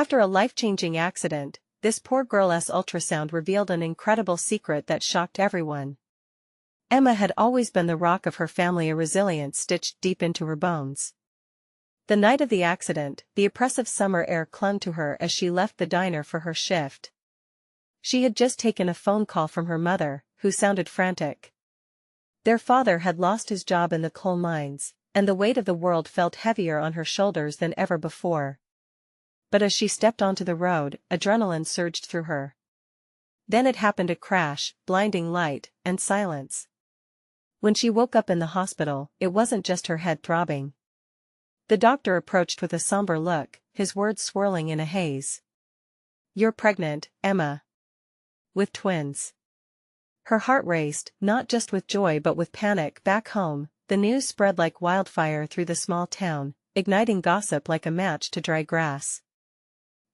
After a life-changing accident, this poor girl's ultrasound revealed an incredible secret that shocked everyone. Emma had always been the rock of her family, a resilience stitched deep into her bones. The night of the accident, the oppressive summer air clung to her as she left the diner for her shift. She had just taken a phone call from her mother, who sounded frantic. Their father had lost his job in the coal mines, and the weight of the world felt heavier on her shoulders than ever before. But as she stepped onto the road, adrenaline surged through her. Then it happened: a crash, blinding light, and silence. When she woke up in the hospital, it wasn't just her head throbbing. The doctor approached with a somber look, his words swirling in a haze. "You're pregnant, Emma. With twins." Her heart raced, not just with joy but with panic. Back home, the news spread like wildfire through the small town, igniting gossip like a match to dry grass.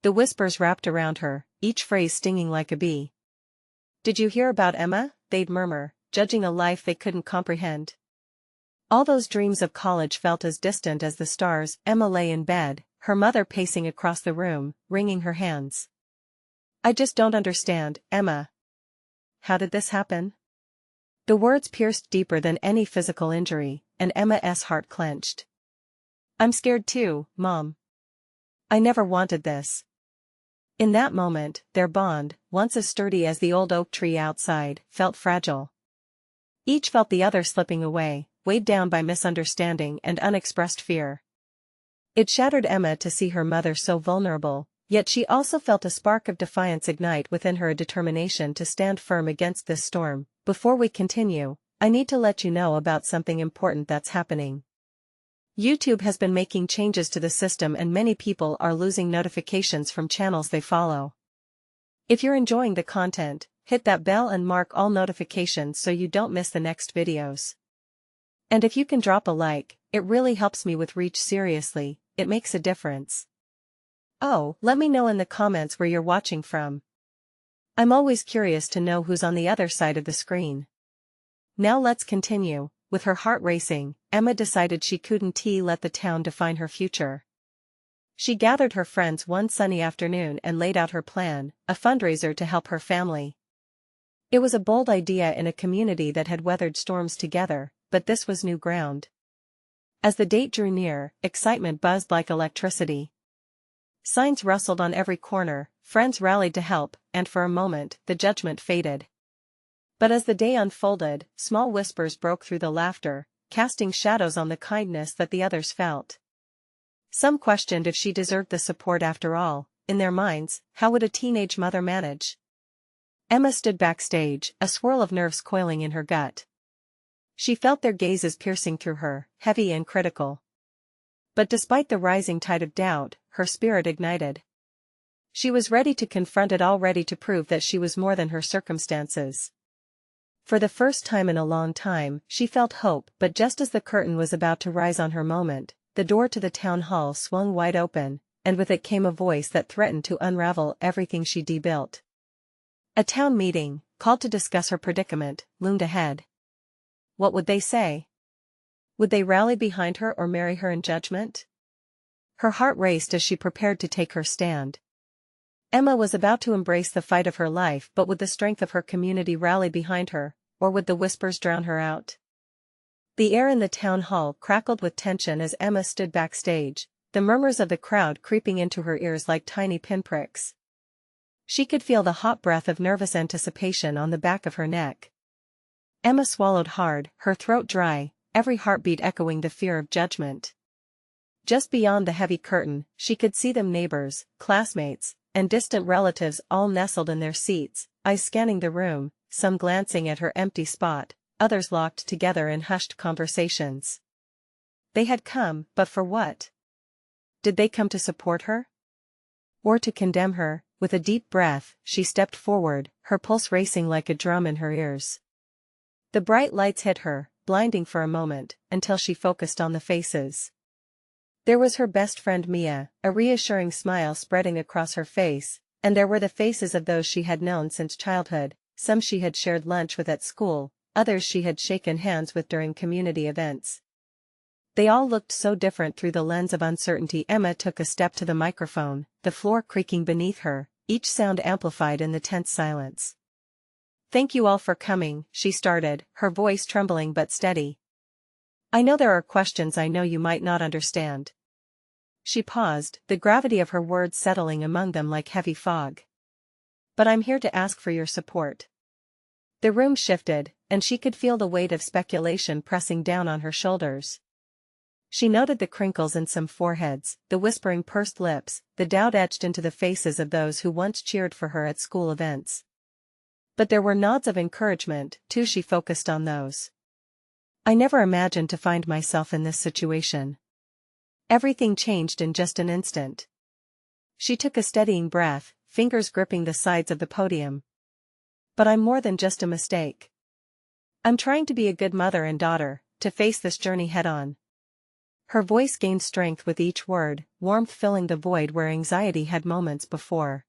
The whispers wrapped around her, each phrase stinging like a bee. "Did you hear about Emma?" they'd murmur, judging a life they couldn't comprehend. All those dreams of college felt as distant as the stars. Emma lay in bed, her mother pacing across the room, wringing her hands. "I just don't understand, Emma. How did this happen?" The words pierced deeper than any physical injury, and Emma's heart clenched. "I'm scared too, Mom. I never wanted this." In that moment, their bond, once as sturdy as the old oak tree outside, felt fragile. Each felt the other slipping away, weighed down by misunderstanding and unexpressed fear. It shattered Emma to see her mother so vulnerable, yet she also felt a spark of defiance ignite within her, a determination to stand firm against this storm. Before we continue, I need to let you know about something important that's happening. YouTube has been making changes to the system and many people are losing notifications from channels they follow. If you're enjoying the content, hit that bell and mark all notifications so you don't miss the next videos. And if you can drop a like, it really helps me with reach. Seriously, it makes a difference. Oh, let me know in the comments where you're watching from. I'm always curious to know who's on the other side of the screen. Now let's continue. With her heart racing, Emma decided she couldn't let the town define her future. She gathered her friends one sunny afternoon and laid out her plan, a fundraiser to help her family. It was a bold idea in a community that had weathered storms together, but this was new ground. As the date drew near, excitement buzzed like electricity. Signs rustled on every corner, friends rallied to help, and for a moment, the judgment faded. But as the day unfolded, small whispers broke through the laughter, casting shadows on the kindness that the others felt. Some questioned if she deserved the support after all. In their minds, how would a teenage mother manage? Emma stood backstage, a swirl of nerves coiling in her gut. She felt their gazes piercing through her, heavy and critical. But despite the rising tide of doubt, her spirit ignited. She was ready to confront it all, ready to prove that she was more than her circumstances. For the first time in a long time, she felt hope. But just as the curtain was about to rise on her moment, the door to the town hall swung wide open, and with it came a voice that threatened to unravel everything she'd built. A town meeting, called to discuss her predicament, loomed ahead. What would they say? Would they rally behind her or marry her in judgment? Her heart raced as she prepared to take her stand. Emma was about to embrace the fight of her life, but would the strength of her community rally behind her, or would the whispers drown her out? The air in the town hall crackled with tension as Emma stood backstage, the murmurs of the crowd creeping into her ears like tiny pinpricks. She could feel the hot breath of nervous anticipation on the back of her neck. Emma swallowed hard, her throat dry, every heartbeat echoing the fear of judgment. Just beyond the heavy curtain, she could see them: neighbors, classmates, and distant relatives all nestled in their seats, eyes scanning the room, some glancing at her empty spot, others locked together in hushed conversations. They had come, but for what? Did they come to support her? Or to condemn her? With a deep breath, she stepped forward, her pulse racing like a drum in her ears. The bright lights hit her, blinding for a moment, until she focused on the faces. There was her best friend Mia, a reassuring smile spreading across her face, and there were the faces of those she had known since childhood, some she had shared lunch with at school, others she had shaken hands with during community events. They all looked so different through the lens of uncertainty. Emma took a step to the microphone, the floor creaking beneath her, each sound amplified in the tense silence. "Thank you all for coming," she started, her voice trembling but steady. "I know there are questions I know you might not understand." She paused, the gravity of her words settling among them like heavy fog. "But I'm here to ask for your support." The room shifted, and she could feel the weight of speculation pressing down on her shoulders. She noted the crinkles in some foreheads, the whispering pursed lips, the doubt etched into the faces of those who once cheered for her at school events. But there were nods of encouragement, too. She focused on those. "I never imagined to find myself in this situation." Everything changed in just an instant. She took a steadying breath, fingers gripping the sides of the podium. "But I'm more than just a mistake. I'm trying to be a good mother and daughter, to face this journey head-on." Her voice gained strength with each word, warmth filling the void where anxiety had moments before.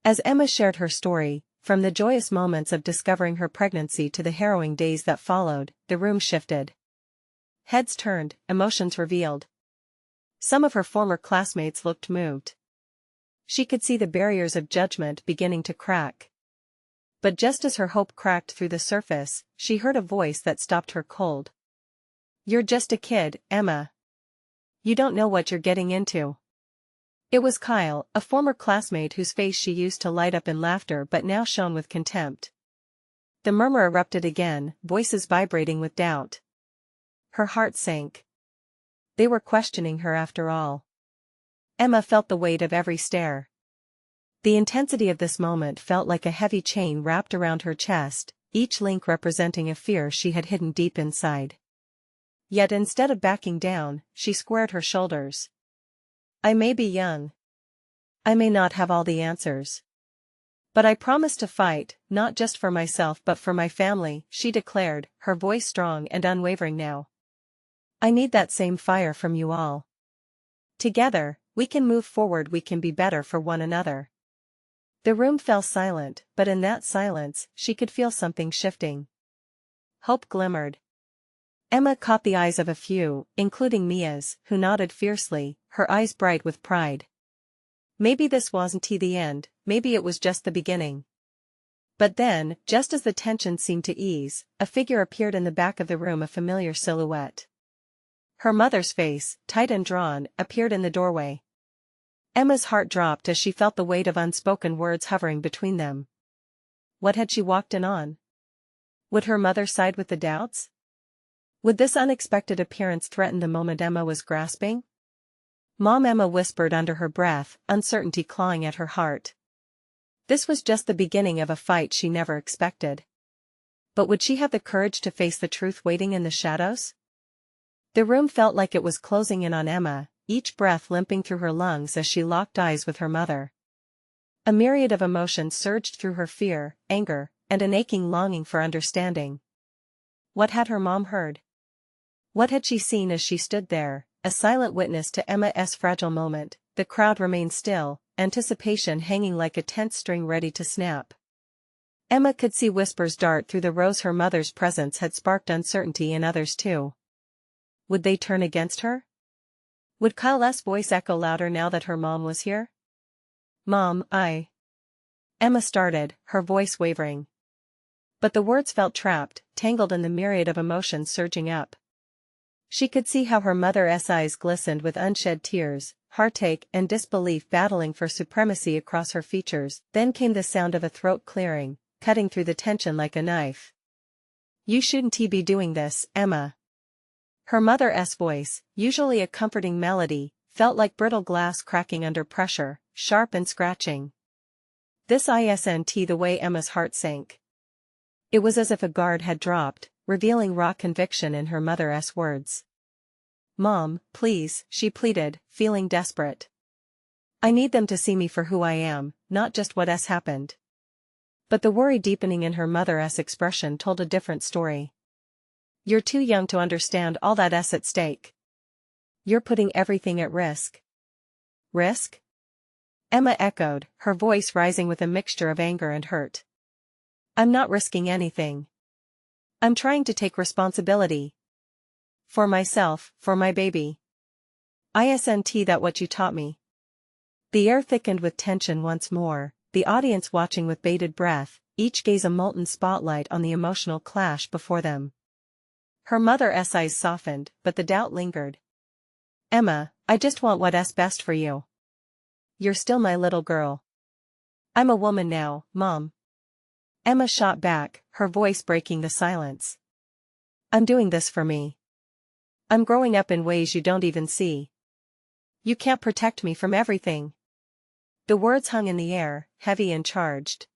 As Emma shared her story, from the joyous moments of discovering her pregnancy to the harrowing days that followed, the room shifted. Heads turned, emotions revealed. Some of her former classmates looked moved. She could see the barriers of judgment beginning to crack. But just as her hope cracked through the surface, she heard a voice that stopped her cold. "You're just a kid, Emma. You don't know what you're getting into." It was Kyle, a former classmate whose face she used to light up in laughter but now shone with contempt. The murmur erupted again, voices vibrating with doubt. Her heart sank. They were questioning her after all. Emma felt the weight of every stare. The intensity of this moment felt like a heavy chain wrapped around her chest, each link representing a fear she had hidden deep inside. Yet instead of backing down, she squared her shoulders. "I may be young. I may not have all the answers. But I promise to fight, not just for myself but for my family," she declared, her voice strong and unwavering now. "I need that same fire from you all. Together, we can move forward, we can be better for one another." The room fell silent, but in that silence, she could feel something shifting. Hope glimmered. Emma caught the eyes of a few, including Mia's, who nodded fiercely, her eyes bright with pride. Maybe this wasn't the end, maybe it was just the beginning. But then, just as the tension seemed to ease, a figure appeared in the back of the room, a familiar silhouette. Her mother's face, tight and drawn, appeared in the doorway. Emma's heart dropped as she felt the weight of unspoken words hovering between them. What had she walked in on? Would her mother side with the doubts? Would this unexpected appearance threaten the moment Emma was grasping? "Mom," Emma whispered under her breath, uncertainty clawing at her heart. This was just the beginning of a fight she never expected. But would she have the courage to face the truth waiting in the shadows? The room felt like it was closing in on Emma, each breath limping through her lungs as she locked eyes with her mother. A myriad of emotions surged through her: fear, anger, and an aching longing for understanding. What had her mom heard? What had she seen as she stood there, a silent witness to Emma's fragile moment? The crowd remained still, anticipation hanging like a tense string ready to snap. Emma could see whispers dart through the rows. Her mother's presence had sparked uncertainty in others too. Would they turn against her? Would Kyle's voice echo louder now that her mom was here? "Mom, Emma started, her voice wavering. But the words felt trapped, tangled in the myriad of emotions surging up. She could see how her mother's eyes glistened with unshed tears, heartache and disbelief battling for supremacy across her features. Then came the sound of a throat clearing, cutting through the tension like a knife. "You shouldn't be doing this, Emma." Her mother's voice, usually a comforting melody, felt like brittle glass cracking under pressure, sharp and scratching. This isn't the way Emma's heart sank. It was as if a guard had dropped, revealing raw conviction in her mother's words. "Mom, please," she pleaded, feeling desperate. "I need them to see me for who I am, not just what's happened." But the worry deepening in her mother's expression told a different story. "You're too young to understand all that's at stake. You're putting everything at risk." "Risk?" Emma echoed, her voice rising with a mixture of anger and hurt. "I'm not risking anything. I'm trying to take responsibility. For myself, for my baby. Isn't that what you taught me? The air thickened with tension once more, the audience watching with bated breath, each gaze a molten spotlight on the emotional clash before them. Her mother's eyes softened, but the doubt lingered. Emma, I just want what's best for you. You're still my little girl. I'm a woman now, Mom. Emma shot back, her voice breaking the silence. I'm doing this for me. I'm growing up in ways you don't even see. You can't protect me from everything. The words hung in the air, heavy and charged.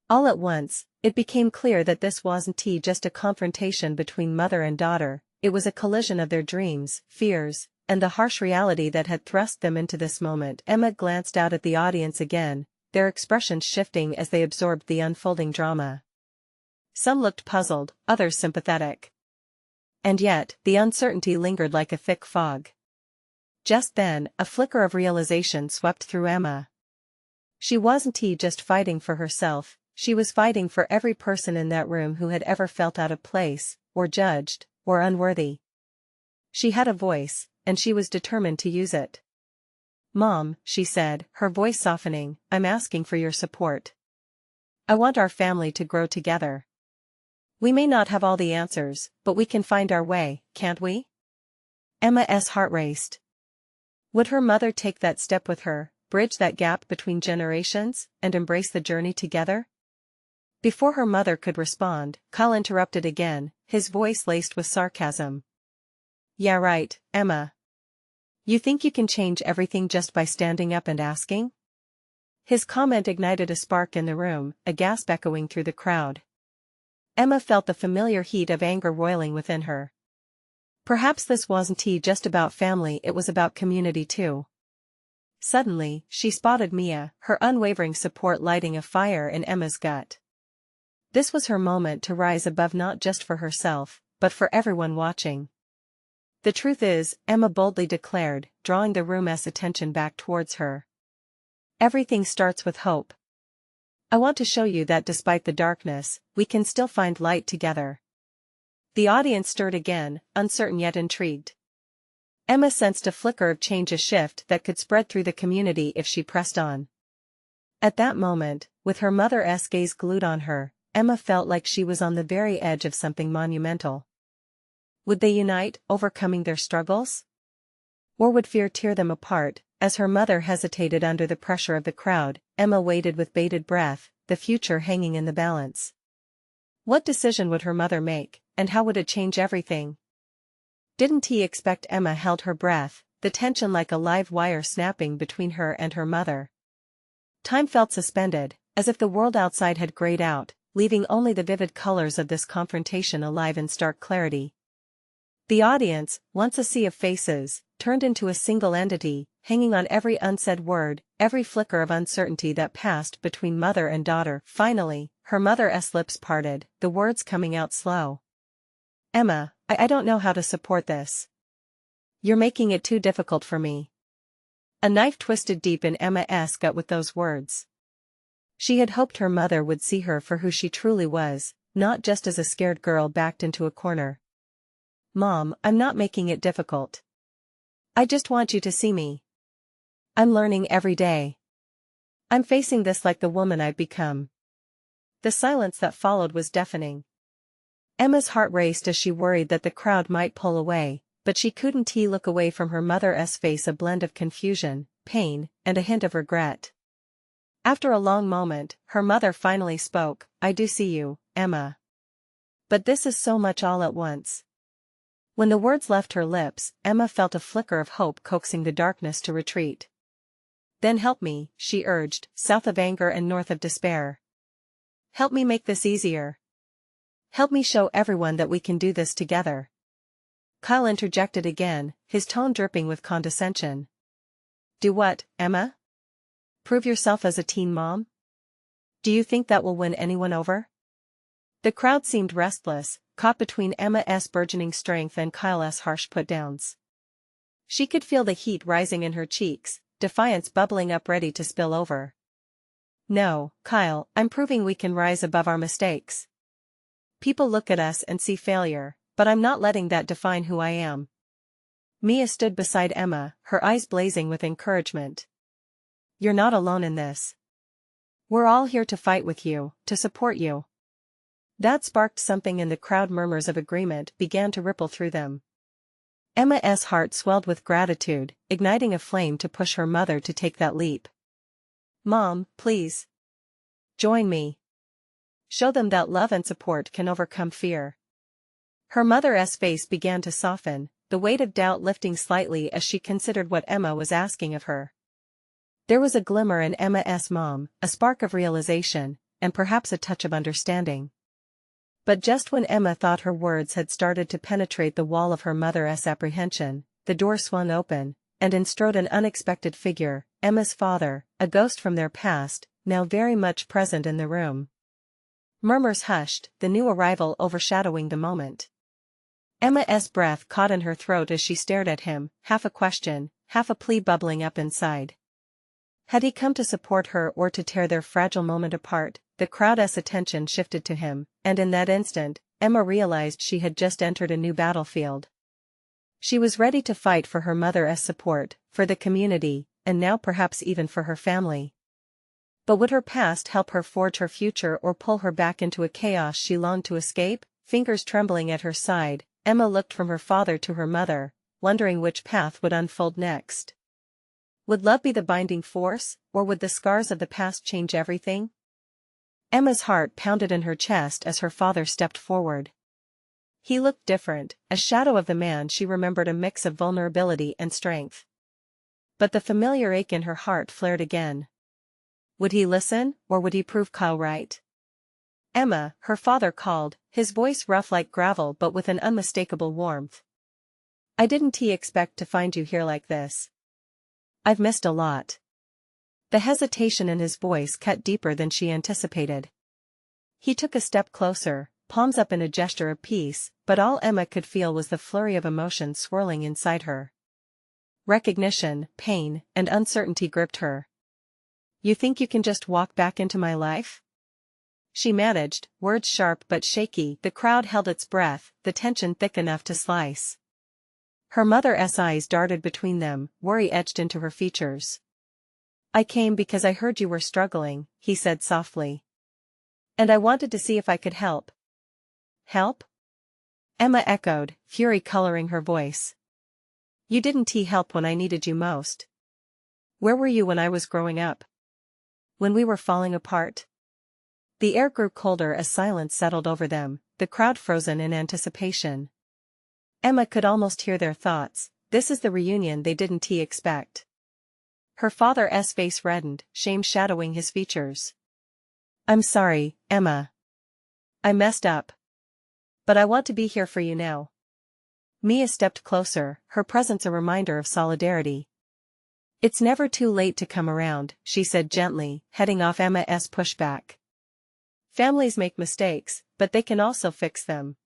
All at once, it became clear that this wasn't just a confrontation between mother and daughter, it was a collision of their dreams, fears, and the harsh reality that had thrust them into this moment. Emma glanced out at the audience again, their expressions shifting as they absorbed the unfolding drama. Some looked puzzled, others sympathetic. And yet, the uncertainty lingered like a thick fog. Just then, a flicker of realization swept through Emma. She wasn't just fighting for herself, she was fighting for every person in that room who had ever felt out of place, or judged, or unworthy. She had a voice, and she was determined to use it. Mom, she said, her voice softening, I'm asking for your support. I want our family to grow together. We may not have all the answers, but we can find our way, can't we? Emma's heart raced. Would her mother take that step with her, bridge that gap between generations, and embrace the journey together? Before her mother could respond, Kyle interrupted again, his voice laced with sarcasm. Yeah right, Emma. You think you can change everything just by standing up and asking? His comment ignited a spark in the room, a gasp echoing through the crowd. Emma felt the familiar heat of anger roiling within her. Perhaps this wasn't just about family, it was about community too. Suddenly, she spotted Mia, her unwavering support lighting a fire in Emma's gut. This was her moment to rise above, not just for herself, but for everyone watching. The truth is, Emma boldly declared, drawing the room's attention back towards her. Everything starts with hope. I want to show you that despite the darkness, we can still find light together. The audience stirred again, uncertain yet intrigued. Emma sensed a flicker of change, a shift that could spread through the community if she pressed on. At that moment, with her mother's gaze glued on her, Emma felt like she was on the very edge of something monumental. Would they unite, overcoming their struggles? Or would fear tear them apart? As her mother hesitated under the pressure of the crowd, Emma waited with bated breath, the future hanging in the balance. What decision would her mother make, and how would it change everything? Didn't he expect? Emma held her breath, the tension like a live wire snapping between her and her mother. Time felt suspended, as if the world outside had grayed out, leaving only the vivid colors of this confrontation alive in stark clarity. The audience, once a sea of faces, turned into a single entity, hanging on every unsaid word, every flicker of uncertainty that passed between mother and daughter. Finally, her mother's lips parted, the words coming out slow. Emma, I don't know how to support this. You're making it too difficult for me. A knife twisted deep in Emma's gut with those words. She had hoped her mother would see her for who she truly was, not just as a scared girl backed into a corner. Mom, I'm not making it difficult. I just want you to see me. I'm learning every day. I'm facing this like the woman I've become. The silence that followed was deafening. Emma's heart raced as she worried that the crowd might pull away, but she couldn't look away from her mother's face, a blend of confusion, pain, and a hint of regret. After a long moment, her mother finally spoke, I do see you, Emma. But this is so much all at once. When the words left her lips, Emma felt a flicker of hope coaxing the darkness to retreat. Then help me, she urged, south of anger and north of despair. Help me make this easier. Help me show everyone that we can do this together. Kyle interjected again, his tone dripping with condescension. Do what, Emma? Prove yourself as a teen mom? Do you think that will win anyone over? The crowd seemed restless, caught between Emma's burgeoning strength and Kyle's harsh put-downs. She could feel the heat rising in her cheeks, defiance bubbling up ready to spill over. No, Kyle, I'm proving we can rise above our mistakes. People look at us and see failure, but I'm not letting that define who I am. Mia stood beside Emma, her eyes blazing with encouragement. You're not alone in this. We're all here to fight with you, to support you. That sparked something in the crowd. Murmurs of agreement began to ripple through them. Emma's heart swelled with gratitude, igniting a flame to push her mother to take that leap. Mom, please. Join me. Show them that love and support can overcome fear. Her mother's face began to soften, the weight of doubt lifting slightly as she considered what Emma was asking of her. There was a glimmer in Emma's mom, a spark of realization, and perhaps a touch of understanding. But just when Emma thought her words had started to penetrate the wall of her mother's apprehension, the door swung open, and in strode an unexpected figure, Emma's father, a ghost from their past, now very much present in the room. Murmurs hushed, the new arrival overshadowing the moment. Emma's breath caught in her throat as she stared at him, half a question, half a plea bubbling up inside. Had he come to support her or to tear their fragile moment apart? The crowd's attention shifted to him, and in that instant, Emma realized she had just entered a new battlefield. She was ready to fight for her mother's support, for the community, and now perhaps even for her family. But would her past help her forge her future or pull her back into a chaos she longed to escape? Fingers trembling at her side, Emma looked from her father to her mother, wondering which path would unfold next. Would love be the binding force, or would the scars of the past change everything? Emma's heart pounded in her chest as her father stepped forward. He looked different, a shadow of the man she remembered, a mix of vulnerability and strength. But the familiar ache in her heart flared again. Would he listen, or would he prove Kyle right? Emma, her father called, his voice rough like gravel but with an unmistakable warmth. I didn't expect to find you here like this. I've missed a lot. The hesitation in his voice cut deeper than she anticipated. He took a step closer, palms up in a gesture of peace, but all Emma could feel was the flurry of emotion swirling inside her. Recognition, pain, and uncertainty gripped her. You think you can just walk back into my life? She managed, words sharp but shaky. The crowd held its breath, the tension thick enough to slice. Her mother's eyes darted between them, worry etched into her features. I came because I heard you were struggling, he said softly. And I wanted to see if I could help. Help? Emma echoed, fury coloring her voice. You didn't help when I needed you most. Where were you when I was growing up? When we were falling apart? The air grew colder as silence settled over them, the crowd frozen in anticipation. Emma could almost hear their thoughts. This is the reunion they didn't expect. Her father's face reddened, shame shadowing his features. I'm sorry, Emma. I messed up. But I want to be here for you now. Mia stepped closer, her presence a reminder of solidarity. It's never too late to come around, she said gently, heading off Emma's pushback. Families make mistakes, but they can also fix them.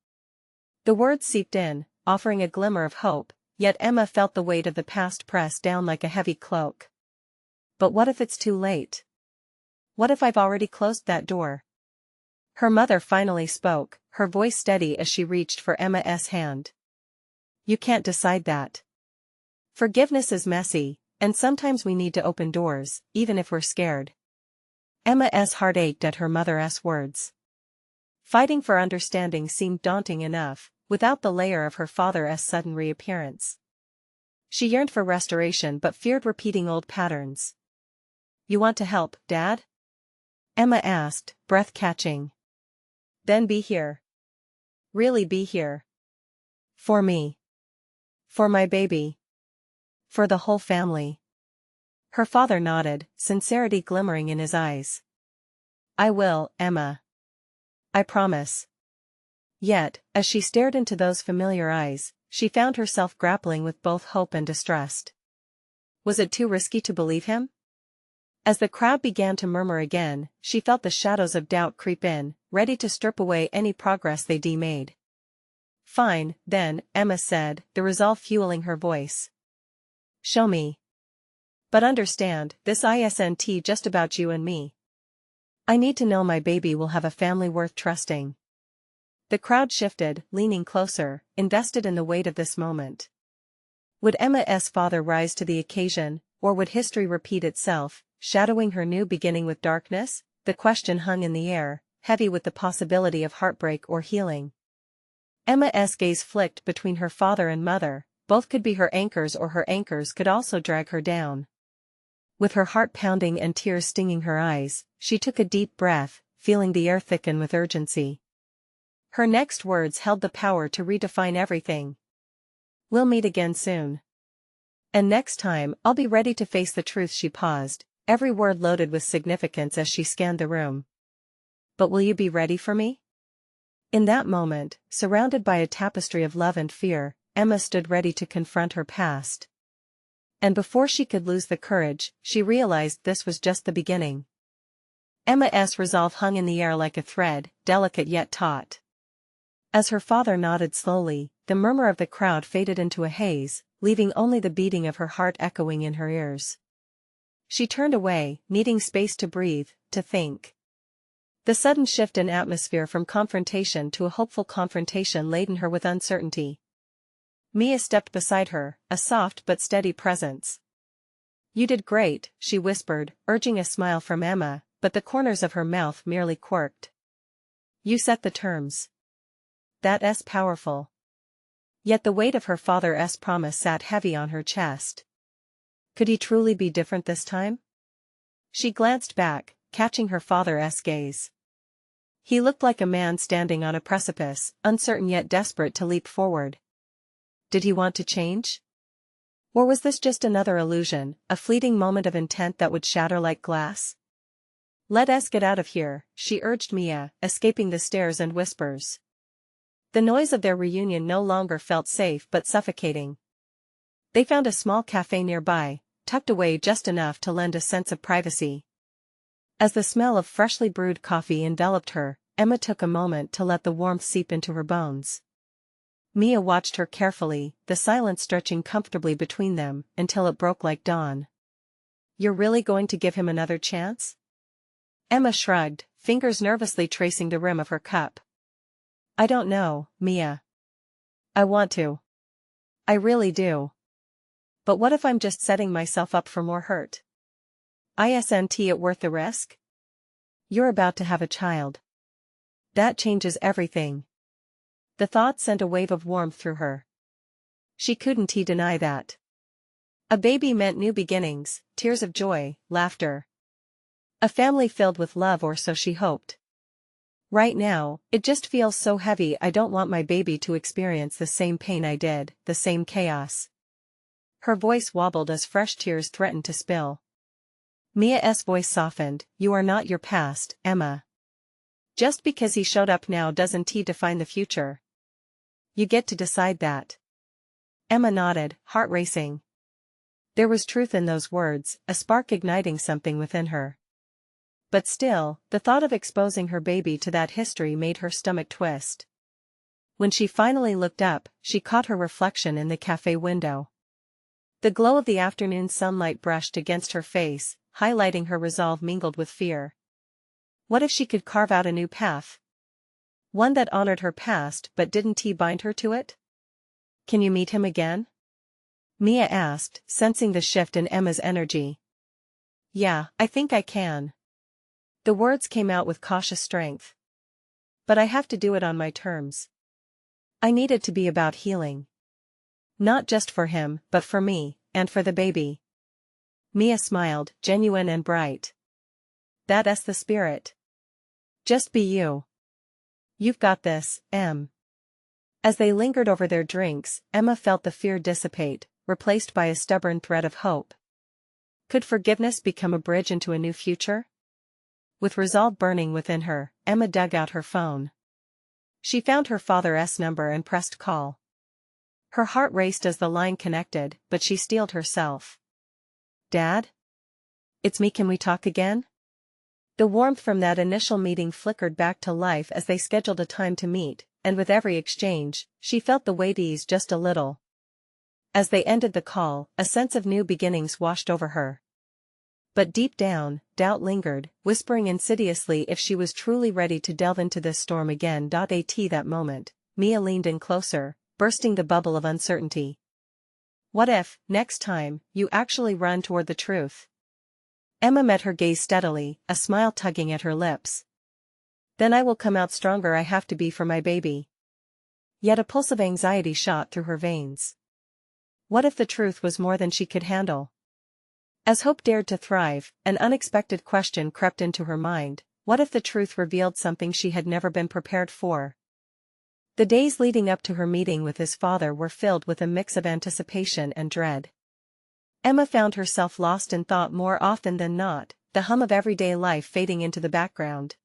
The words seeped in, offering a glimmer of hope, yet Emma felt the weight of the past press down like a heavy cloak. But what if it's too late? What if I've already closed that door? Her mother finally spoke, her voice steady as she reached for Emma's hand. You can't decide that. Forgiveness is messy, and sometimes we need to open doors, even if we're scared. Emma's heart ached at her mother's words. Fighting for understanding seemed daunting enough, without the layer of her father's sudden reappearance. She yearned for restoration but feared repeating old patterns. You want to help, Dad? Emma asked, breath catching. Then be here. Really be here. For me. For my baby. For the whole family. Her father nodded, sincerity glimmering in his eyes. I will, Emma. I promise. Yet, as she stared into those familiar eyes, she found herself grappling with both hope and distrust. Was it too risky to believe him? As the crowd began to murmur again, she felt the shadows of doubt creep in, ready to strip away any progress they'd made. Fine, then, Emma said, the resolve fueling her voice. Show me. But understand, this isn't just about you and me. I need to know my baby will have a family worth trusting. The crowd shifted, leaning closer, invested in the weight of this moment. Would Emma's father rise to the occasion, or would history repeat itself, shadowing her new beginning with darkness? The question hung in the air, heavy with the possibility of heartbreak or healing. Emma's gaze flicked between her father and mother, both could be her anchors or her anchors could also drag her down. With her heart pounding and tears stinging her eyes, she took a deep breath, feeling the air thicken with urgency. Her next words held the power to redefine everything. "We'll meet again soon. And next time, I'll be ready to face the truth." She paused, every word loaded with significance as she scanned the room. "But will you be ready for me?" In that moment, surrounded by a tapestry of love and fear, Emma stood ready to confront her past. And before she could lose the courage, she realized this was just the beginning. Emma's resolve hung in the air like a thread, delicate yet taut. As her father nodded slowly, the murmur of the crowd faded into a haze, leaving only the beating of her heart echoing in her ears. She turned away, needing space to breathe, to think. The sudden shift in atmosphere from confrontation to a hopeful confrontation laden her with uncertainty. Mia stepped beside her, a soft but steady presence. "You did great," she whispered, urging a smile from Emma, but the corners of her mouth merely quirked. "You set the terms. That's powerful." Yet the weight of her father's promise sat heavy on her chest. Could he truly be different this time? She glanced back, catching her father's gaze. He looked like a man standing on a precipice, uncertain yet desperate to leap forward. Did he want to change? Or was this just another illusion, a fleeting moment of intent that would shatter like glass? "Let us get out of here," she urged Mia, escaping the stares and whispers. The noise of their reunion no longer felt safe but suffocating. They found a small cafe nearby, tucked away just enough to lend a sense of privacy. As the smell of freshly brewed coffee enveloped her, Emma took a moment to let the warmth seep into her bones. Mia watched her carefully, the silence stretching comfortably between them, until it broke like dawn. "You're really going to give him another chance?" Emma shrugged, fingers nervously tracing the rim of her cup. "I don't know, Mia. I want to. I really do. But what if I'm just setting myself up for more hurt? Isn't it worth the risk? You're about to have a child. That changes everything." The thought sent a wave of warmth through her. She couldn't deny that. A baby meant new beginnings, tears of joy, laughter. A family filled with love, or so she hoped. "Right now, it just feels so heavy. I don't want my baby to experience the same pain I did, the same chaos." Her voice wobbled as fresh tears threatened to spill. Mia's voice softened. "You are not your past, Emma. Just because he showed up now doesn't define the future. You get to decide that." Emma nodded, heart racing. There was truth in those words, a spark igniting something within her. But still, the thought of exposing her baby to that history made her stomach twist. When she finally looked up, she caught her reflection in the cafe window. The glow of the afternoon sunlight brushed against her face, highlighting her resolve mingled with fear. What if she could carve out a new path? One that honored her past but didn't bind her to it? "Can you meet him again?" Mia asked, sensing the shift in Emma's energy. "Yeah, I think I can." The words came out with cautious strength. "But I have to do it on my terms. I need it to be about healing. Not just for him, but for me, and for the baby." Mia smiled, genuine and bright. "That's the spirit. Just be you. You've got this, Em." As they lingered over their drinks, Emma felt the fear dissipate, replaced by a stubborn thread of hope. Could forgiveness become a bridge into a new future? With resolve burning within her, Emma dug out her phone. She found her father's number and pressed call. Her heart raced as the line connected, but she steeled herself. "Dad? It's me. Can we talk again?" The warmth from that initial meeting flickered back to life as they scheduled a time to meet, and with every exchange, she felt the weight ease just a little. As they ended the call, a sense of new beginnings washed over her. But deep down, doubt lingered, whispering insidiously if she was truly ready to delve into this storm again. At that moment, Mia leaned in closer, bursting the bubble of uncertainty. What if, next time, you actually run toward the truth? Emma met her gaze steadily, a smile tugging at her lips. Then I will come out stronger. I have to be for my baby. Yet a pulse of anxiety shot through her veins. What if the truth was more than she could handle? As hope dared to thrive, an unexpected question crept into her mind. What if the truth revealed something she had never been prepared for? The days leading up to her meeting with his father were filled with a mix of anticipation and dread. Emma found herself lost in thought more often than not, the hum of everyday life fading into the background.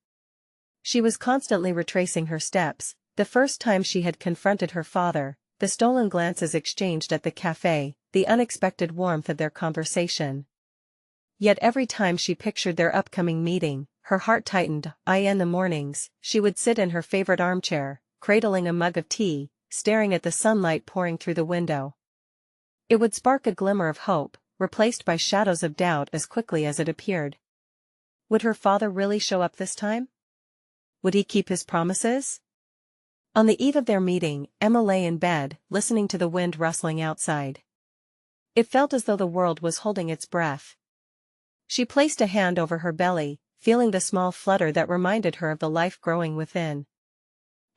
She was constantly retracing her steps, the first time she had confronted her father, the stolen glances exchanged at the cafe, the unexpected warmth of their conversation. Yet every time she pictured their upcoming meeting, her heart tightened. In the mornings, she would sit in her favorite armchair, cradling a mug of tea, staring at the sunlight pouring through the window. It would spark a glimmer of hope, replaced by shadows of doubt as quickly as it appeared. Would her father really show up this time? Would he keep his promises? On the eve of their meeting, Emma lay in bed, listening to the wind rustling outside. It felt as though the world was holding its breath. She placed a hand over her belly, feeling the small flutter that reminded her of the life growing within.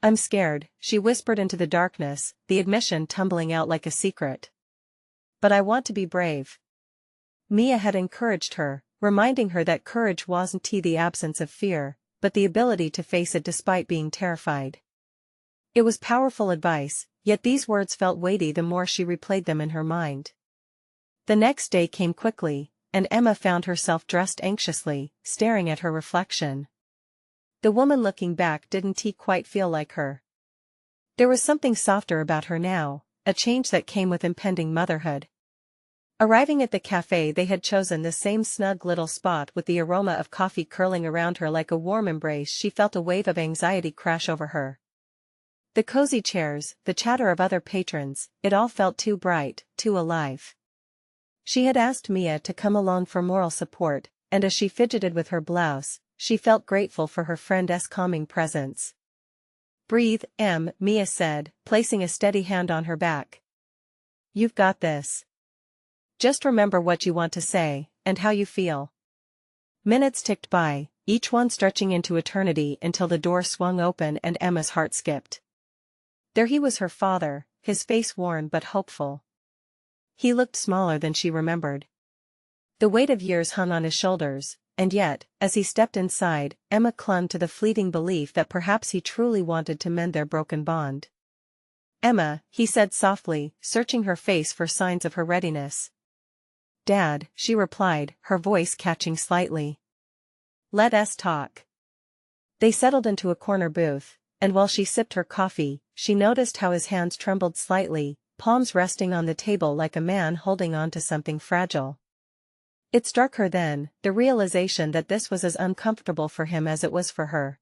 I'm scared, she whispered into the darkness, the admission tumbling out like a secret. But I want to be brave. Mia had encouraged her, reminding her that courage wasn't the absence of fear, but the ability to face it despite being terrified. It was powerful advice, yet these words felt weighty the more she replayed them in her mind. The next day came quickly, and Emma found herself dressed anxiously, staring at her reflection. The woman looking back didn't quite feel like her. There was something softer about her now, a change that came with impending motherhood. Arriving at the cafe, they had chosen the same snug little spot with the aroma of coffee curling around her like a warm embrace. She felt a wave of anxiety crash over her. The cozy chairs, the chatter of other patrons, it all felt too bright, too alive. She had asked Mia to come along for moral support, and as she fidgeted with her blouse, she felt grateful for her friend's calming presence. Breathe, Mia said, placing a steady hand on her back. You've got this. Just remember what you want to say, and how you feel. Minutes ticked by, each one stretching into eternity until the door swung open and Emma's heart skipped. There he was, her father, his face worn but hopeful. He looked smaller than she remembered. The weight of years hung on his shoulders, and yet, as he stepped inside, Emma clung to the fleeting belief that perhaps he truly wanted to mend their broken bond. Emma, he said softly, searching her face for signs of her readiness. Dad, she replied, her voice catching slightly. Let us talk. They settled into a corner booth, and while she sipped her coffee, she noticed how his hands trembled slightly, palms resting on the table like a man holding on to something fragile. It struck her then, the realization that this was as uncomfortable for him as it was for her.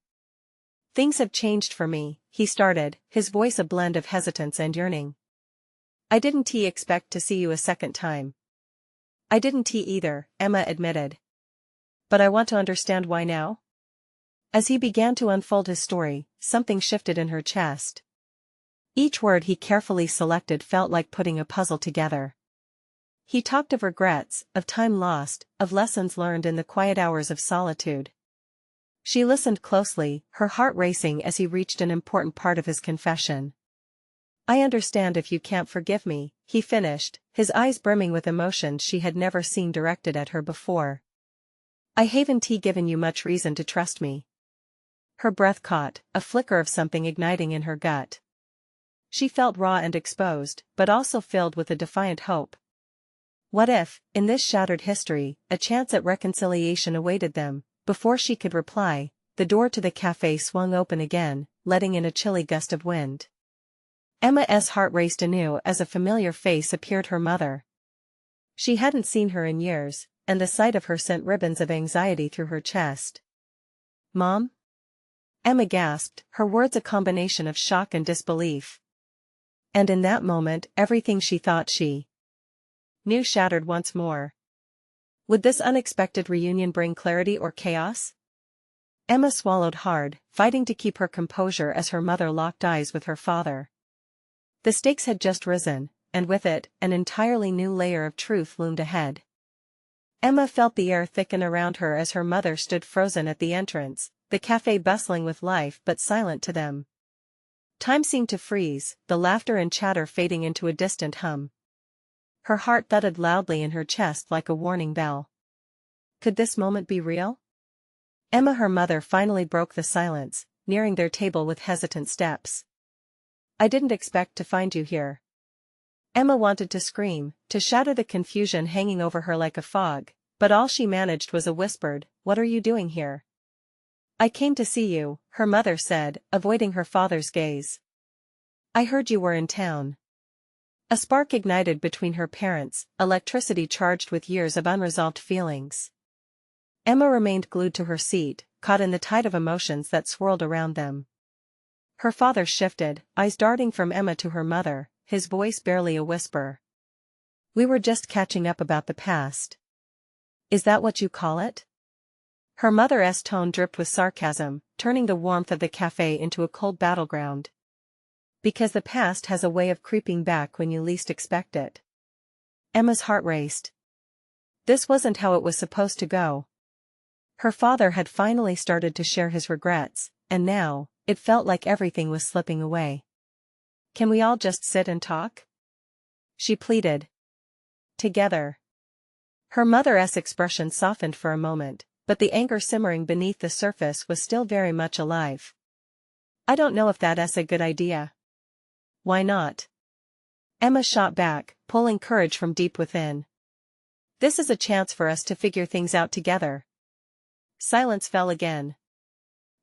Things have changed for me, he started, his voice a blend of hesitance and yearning. I didn't expect to see you a second time. I didn't either, Emma admitted. But I want to understand why now? As he began to unfold his story, something shifted in her chest. Each word he carefully selected felt like putting a puzzle together. He talked of regrets, of time lost, of lessons learned in the quiet hours of solitude. She listened closely, her heart racing as he reached an important part of his confession. I understand if you can't forgive me, he finished, his eyes brimming with emotion she had never seen directed at her before. I haven't given you much reason to trust me. Her breath caught, a flicker of something igniting in her gut. She felt raw and exposed, but also filled with a defiant hope. What if, in this shattered history, a chance at reconciliation awaited them? Before she could reply, the door to the cafe swung open again, letting in a chilly gust of wind. Emma's heart raced anew as a familiar face appeared, her mother. She hadn't seen her in years, and the sight of her sent ribbons of anxiety through her chest. Mom? Emma gasped, her words a combination of shock and disbelief. And in that moment everything she thought she knew shattered once more. Would this unexpected reunion bring clarity or chaos? Emma swallowed hard, fighting to keep her composure as her mother locked eyes with her father. The stakes had just risen, and with it, an entirely new layer of truth loomed ahead. Emma felt the air thicken around her as her mother stood frozen at the entrance, the cafe bustling with life but silent to them. Time seemed to freeze, the laughter and chatter fading into a distant hum. Her heart thudded loudly in her chest like a warning bell. Could this moment be real? Emma, her mother, finally broke the silence, nearing their table with hesitant steps. "I didn't expect to find you here." Emma wanted to scream, to shatter the confusion hanging over her like a fog, but all she managed was a whispered, "What are you doing here?" "I came to see you," her mother said, avoiding her father's gaze. "I heard you were in town." A spark ignited between her parents, electricity charged with years of unresolved feelings. Emma remained glued to her seat, caught in the tide of emotions that swirled around them. Her father shifted, eyes darting from Emma to her mother, his voice barely a whisper. "We were just catching up about the past." "Is that what you call it?" Her mother's tone dripped with sarcasm, turning the warmth of the cafe into a cold battleground. "Because the past has a way of creeping back when you least expect it." Emma's heart raced. This wasn't how it was supposed to go. Her father had finally started to share his regrets, and now, it felt like everything was slipping away. "Can we all just sit and talk?" she pleaded. "Together." Her mother's expression softened for a moment, but the anger simmering beneath the surface was still very much alive. "I don't know if that's a good idea." "Why not?" Emma shot back, pulling courage from deep within. "This is a chance for us to figure things out together." Silence fell again.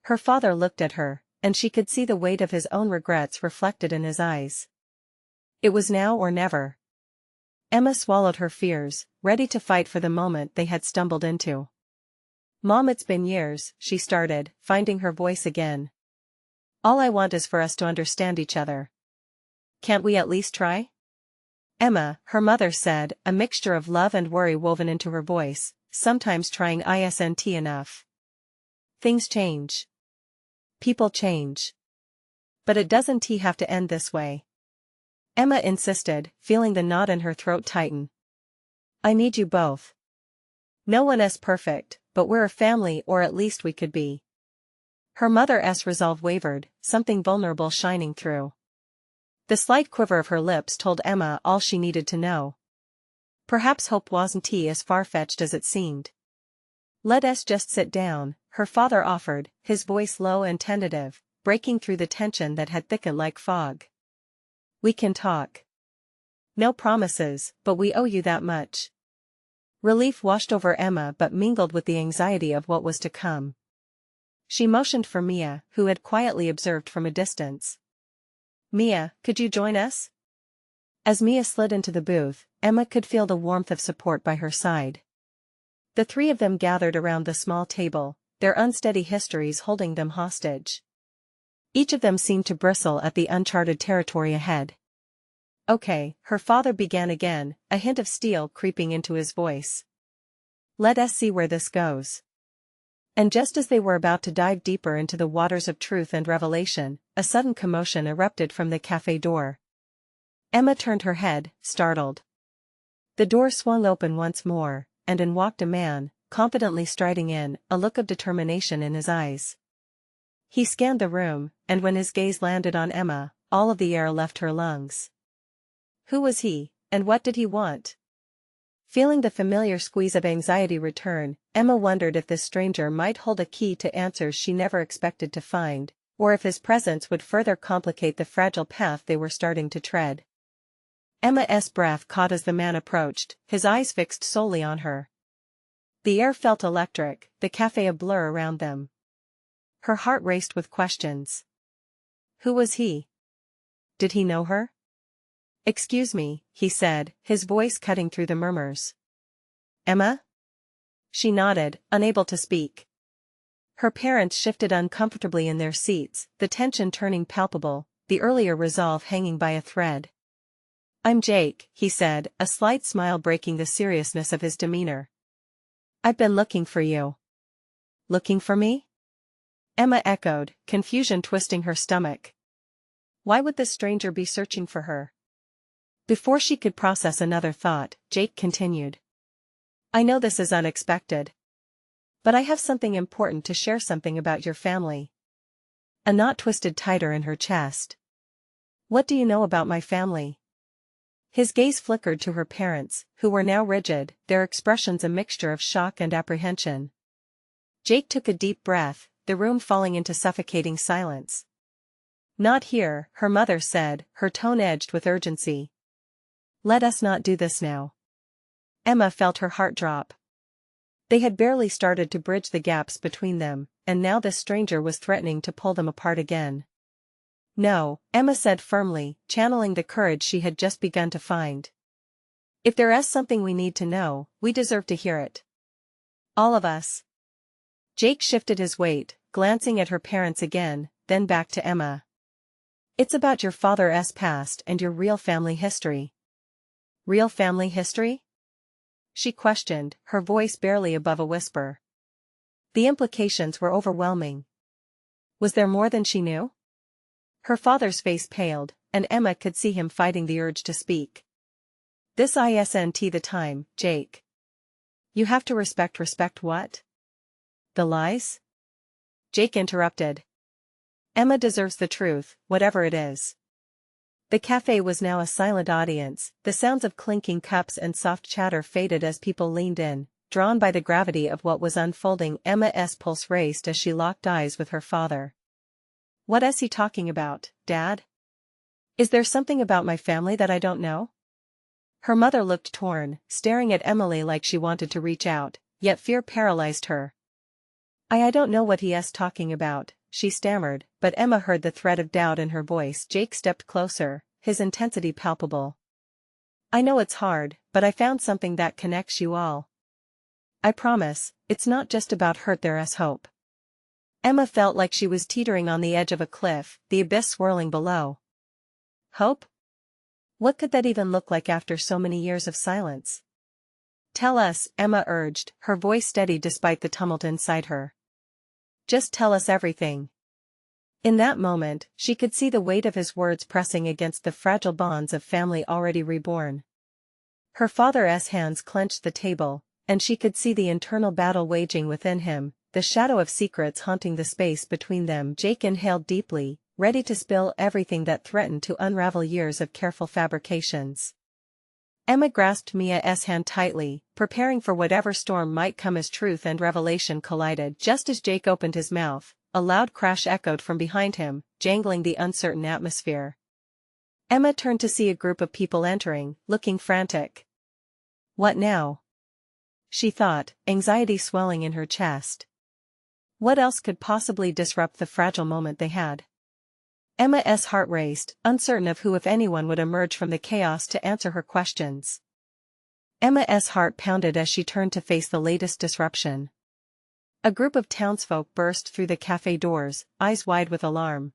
Her father looked at her, and she could see the weight of his own regrets reflected in his eyes. It was now or never. Emma swallowed her fears, ready to fight for the moment they had stumbled into. "Mom, it's been years," she started, finding her voice again. "All I want is for us to understand each other. Can't we at least try?" "Emma," her mother said, a mixture of love and worry woven into her voice, "sometimes trying isn't enough. Things change. People change. But it doesn't have to end this way." Emma insisted, feeling the knot in her throat tighten. "I need you both. No one is perfect, but we're a family, or at least we could be." Her mother's resolve wavered, something vulnerable shining through. The slight quiver of her lips told Emma all she needed to know. Perhaps hope wasn't as far-fetched as it seemed. "Let us just sit down," her father offered, his voice low and tentative, breaking through the tension that had thickened like fog. "We can talk. No promises, but we owe you that much." Relief washed over Emma but mingled with the anxiety of what was to come. She motioned for Mia, who had quietly observed from a distance. "Mia, could you join us?" As Mia slid into the booth, Emma could feel the warmth of support by her side. The three of them gathered around the small table, their unsteady histories holding them hostage. Each of them seemed to bristle at the uncharted territory ahead. "Okay," her father began again, a hint of steel creeping into his voice. "Let us see where this goes." And just as they were about to dive deeper into the waters of truth and revelation, a sudden commotion erupted from the cafe door. Emma turned her head, startled. The door swung open once more, and in walked a man, confidently striding in, a look of determination in his eyes. He scanned the room, and when his gaze landed on Emma, all of the air left her lungs. Who was he, and what did he want? Feeling the familiar squeeze of anxiety return, Emma wondered if this stranger might hold a key to answers she never expected to find, or if his presence would further complicate the fragile path they were starting to tread. Emma's breath caught as the man approached, his eyes fixed solely on her. The air felt electric, the cafe a blur around them. Her heart raced with questions. Who was he? Did he know her? "Excuse me," he said, his voice cutting through the murmurs. "Emma?" She nodded, unable to speak. Her parents shifted uncomfortably in their seats, the tension turning palpable, the earlier resolve hanging by a thread. "I'm Jake," he said, a slight smile breaking the seriousness of his demeanor. I've been looking for you. Looking for me? Emma echoed, confusion twisting her stomach. Why would this stranger be searching for her? Before she could process another thought, Jake continued. I know this is unexpected. But I have something important to share, something about your family. A knot twisted tighter in her chest. What do you know about my family? His gaze flickered to her parents, who were now rigid, their expressions a mixture of shock and apprehension. Jake took a deep breath, the room falling into suffocating silence. Not here, her mother said, her tone edged with urgency. Let us not do this now. Emma felt her heart drop. They had barely started to bridge the gaps between them, and now this stranger was threatening to pull them apart again. No, Emma said firmly, channeling the courage she had just begun to find. If there is something we need to know, we deserve to hear it. All of us. Jake shifted his weight, glancing at her parents again, then back to Emma. It's about your father's past and your real family history. Real family history? She questioned, her voice barely above a whisper. The implications were overwhelming. Was there more than she knew? Her father's face paled, and Emma could see him fighting the urge to speak. This isn't the time, Jake. You have to respect what? The lies? Jake interrupted. Emma deserves the truth, whatever it is. The cafe was now a silent audience, the sounds of clinking cups and soft chatter faded as people leaned in, drawn by the gravity of what was unfolding. Emma's pulse raced as she locked eyes with her father. What is he talking about, Dad? Is there something about my family that I don't know? Her mother looked torn, staring at Emily like she wanted to reach out, yet fear paralyzed her. I don't know what he is talking about, she stammered, but Emma heard the thread of doubt in her voice. Jake stepped closer, his intensity palpable. I know it's hard, but I found something that connects you all. I promise, it's not just about hurt, there is hope. Emma felt like she was teetering on the edge of a cliff, the abyss swirling below. Hope? What could that even look like after so many years of silence? Tell us, Emma urged, her voice steady despite the tumult inside her. Just tell us everything. In that moment, she could see the weight of his words pressing against the fragile bonds of family already reborn. Her father's hands clenched the table, and she could see the internal battle waging within him, the shadow of secrets haunting the space between them. Jake inhaled deeply, ready to spill everything that threatened to unravel years of careful fabrications. Emma grasped Mia's hand tightly, preparing for whatever storm might come as truth and revelation collided. Just as Jake opened his mouth, a loud crash echoed from behind him, jangling the uncertain atmosphere. Emma turned to see a group of people entering, looking frantic. What now? She thought, anxiety swelling in her chest. What else could possibly disrupt the fragile moment they had? Emma's heart raced, uncertain of who if anyone would emerge from the chaos to answer her questions. Emma's heart pounded as she turned to face the latest disruption. A group of townsfolk burst through the cafe doors, eyes wide with alarm.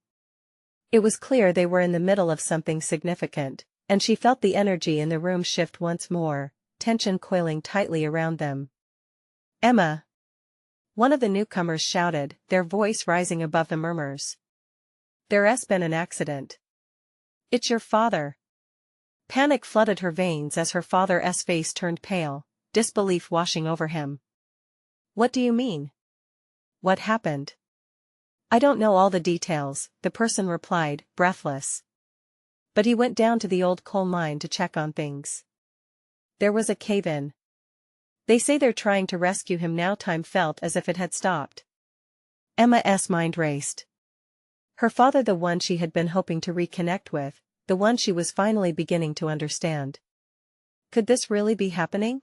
It was clear they were in the middle of something significant, and she felt the energy in the room shift once more, tension coiling tightly around them. Emma! One of the newcomers shouted, their voice rising above the murmurs. There's been an accident. It's your father. Panic flooded her veins as her father's face turned pale, disbelief washing over him. What do you mean? What happened? I don't know all the details, the person replied, breathless. But he went down to the old coal mine to check on things. There was a cave-in. They say they're trying to rescue him now. Time felt as if it had stopped. Emma's mind raced. Her father, the one she had been hoping to reconnect with, the one she was finally beginning to understand. Could this really be happening?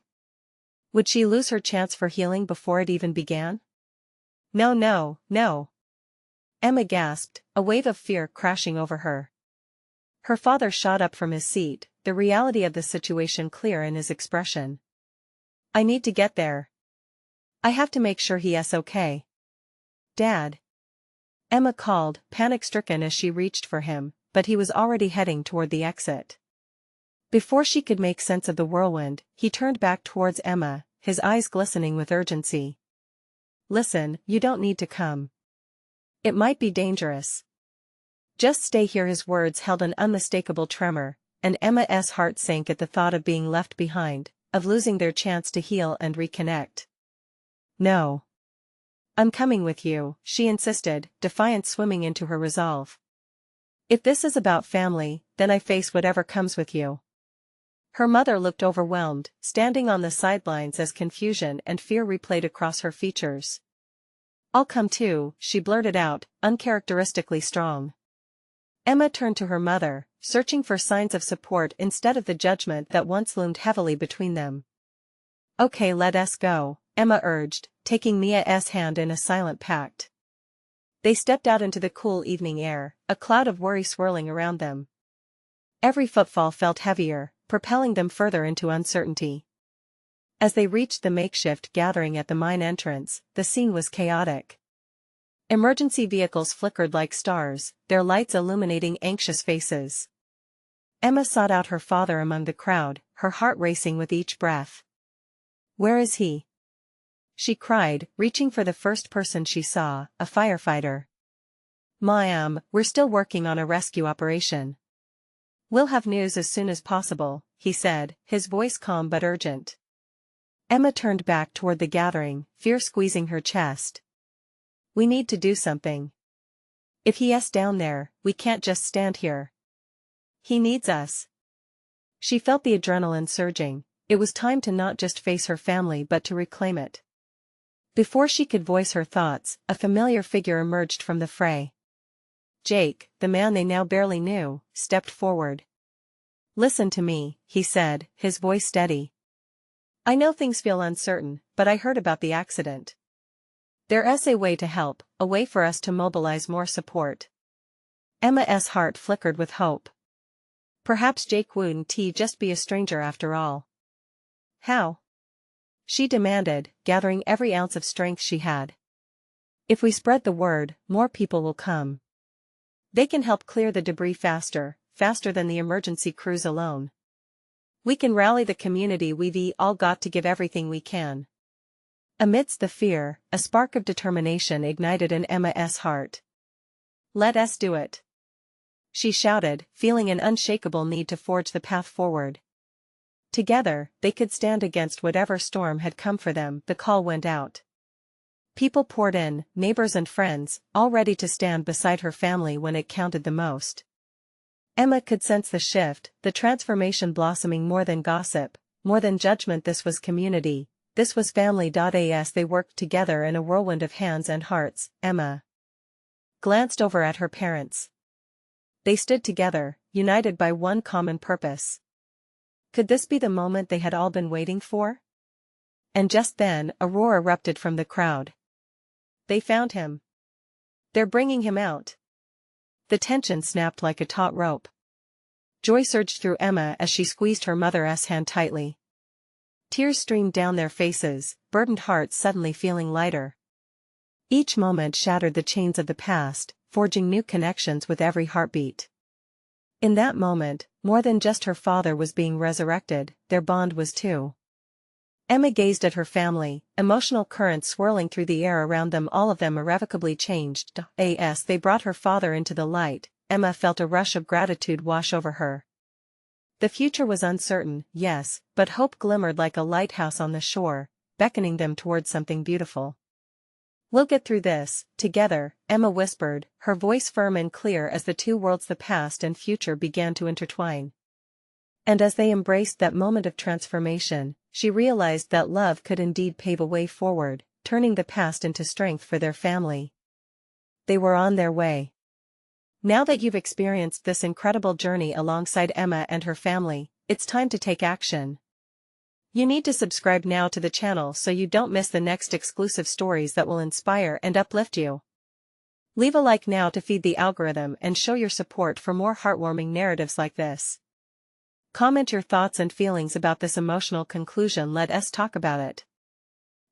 Would she lose her chance for healing before it even began? No, no, no. Emma gasped, a wave of fear crashing over her. Her father shot up from his seat, the reality of the situation clear in his expression. I need to get there. I have to make sure he is okay. Dad. Emma called, panic-stricken as she reached for him, but he was already heading toward the exit. Before she could make sense of the whirlwind, he turned back towards Emma, his eyes glistening with urgency. "Listen, you don't need to come. It might be dangerous. Just stay here." His words held an unmistakable tremor, and Emma's heart sank at the thought of being left behind, of losing their chance to heal and reconnect. "No. I'm coming with you," she insisted, defiance swimming into her resolve. "If this is about family, then I face whatever comes with you." Her mother looked overwhelmed, standing on the sidelines as confusion and fear replayed across her features. "I'll come too," she blurted out, uncharacteristically strong. Emma turned to her mother, searching for signs of support instead of the judgment that once loomed heavily between them. "Okay, let us go," Emma urged, taking Mia's hand in a silent pact. They stepped out into the cool evening air, a cloud of worry swirling around them. Every footfall felt heavier, propelling them further into uncertainty. As they reached the makeshift gathering at the mine entrance, the scene was chaotic. Emergency vehicles flickered like stars, their lights illuminating anxious faces. Emma sought out her father among the crowd, her heart racing with each breath. "Where is he?" she cried, reaching for the first person she saw, a firefighter. "Ma'am, we're still working on a rescue operation. We'll have news as soon as possible," he said, his voice calm but urgent. Emma turned back toward the gathering, fear squeezing her chest. "We need to do something. If he's down there, we can't just stand here. He needs us." She felt the adrenaline surging. It was time to not just face her family but to reclaim it. Before she could voice her thoughts, a familiar figure emerged from the fray. Jake, the man they now barely knew, stepped forward. "Listen to me," he said, his voice steady. "I know things feel uncertain, but I heard about the accident. There's a way to help, a way for us to mobilize more support." Emma's heart flickered with hope. Perhaps Jake wouldn't just be a stranger after all. "How?" she demanded, gathering every ounce of strength she had. "If we spread the word, more people will come. They can help clear the debris faster than the emergency crews alone. We can rally the community. We've all got to give everything we can." Amidst the fear, a spark of determination ignited in Emma's heart. "Let us do it," she shouted, feeling an unshakable need to forge the path forward. Together, they could stand against whatever storm had come for them. The call went out. People poured in, neighbors and friends, all ready to stand beside her family when it counted the most. Emma could sense the shift, the transformation blossoming more than gossip, more than judgment. This was community, this was family. As they worked together in a whirlwind of hands and hearts, Emma glanced over at her parents. They stood together, united by one common purpose. Could this be the moment they had all been waiting for? And just then, a roar erupted from the crowd. "They found him. They're bringing him out." The tension snapped like a taut rope. Joy surged through Emma as she squeezed her mother's hand tightly. Tears streamed down their faces, burdened hearts suddenly feeling lighter. Each moment shattered the chains of the past, forging new connections with every heartbeat. In that moment, more than just her father was being resurrected, their bond was too. Emma gazed at her family, emotional currents swirling through the air around them, all of them irrevocably changed. As they brought her father into the light, Emma felt a rush of gratitude wash over her. The future was uncertain, yes, but hope glimmered like a lighthouse on the shore, beckoning them towards something beautiful. "We'll get through this, together," Emma whispered, her voice firm and clear as the two worlds, the past and future, began to intertwine. And as they embraced that moment of transformation, she realized that love could indeed pave a way forward, turning the past into strength for their family. They were on their way. Now that you've experienced this incredible journey alongside Emma and her family, it's time to take action. You need to subscribe now to the channel so you don't miss the next exclusive stories that will inspire and uplift you. Leave a like now to feed the algorithm and show your support for more heartwarming narratives like this. Comment your thoughts and feelings about this emotional conclusion. Let us talk about it.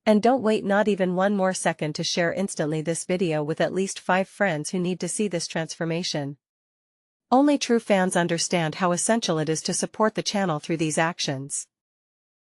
And don't wait not even one more second to share instantly this video with at least 5 friends who need to see this transformation. Only true fans understand how essential it is to support the channel through these actions.